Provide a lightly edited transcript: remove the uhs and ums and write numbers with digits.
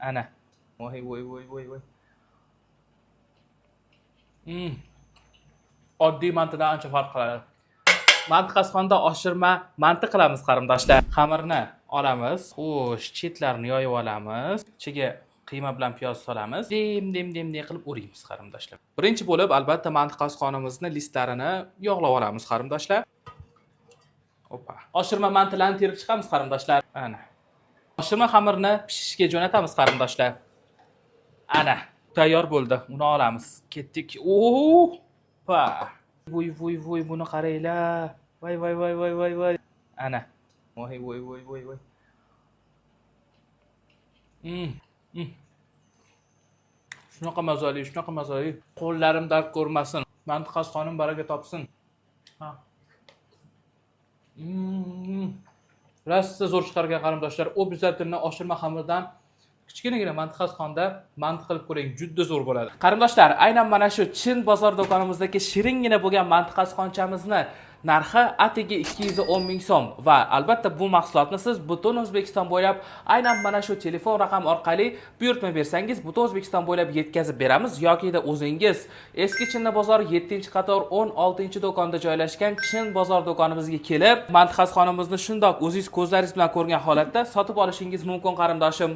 Ana. Voy. Oddiy mantidan ancha farq qiladi. Manti qasqonda oshirma manti qilamiz qarindoshlar. Xamirni olamiz. Xo'sh, chetlarini yoyib olamiz. Ichiga qiyma bilan piyoz solamiz. Dem qilib o'raymiz qarindoshlar. Birinchi bo'lib albatta manti qasqonimizni listlarini yog'lab olamiz qarindoshlar. Opa. Oshirma mantilarni terib chiqamiz qarindoshlar. Ana. Oshirma xamirni pishishga jo'natamiz qarindoshlar. Ana, tayyor bo'ldi. Uni olamiz. Ketdik. Opa. Voy, buni qaranglar. Voy. Ana. Voy. Shunaqa mazali. Qo'llarim dard ko'rmasin. Manti qasqonim baraka topsin. Ha. Rosa zo'r chiqargan qarindoshlar. Obязательно oshirma xamirdan kichkinagina manti qasqonda manti qilib ko'ring, juda zo'r bo'ladi. Qarindoshlar, aynan mana shu Chin bozor do'konimizdagi shiringina bo'lgan manti qasqonchamizni narxi atiga 210 ming so'm va albatta bu mahsulotni siz butun O'zbekiston bo'ylab aynan mana shu telefon raqam orqali buyurtma bersangiz butun O'zbekiston bo'ylab yetkazib beramiz yoki o'zingiz Eski Chinna bozor 7-qator 16-do'konda joylashgan Chin bozor do'konimizga kelib, manti qasqonimizni shundoq o'zingiz ko'zlaringiz bilan ko'rgan holatda sotib olishingiz mumkin qarindoshim.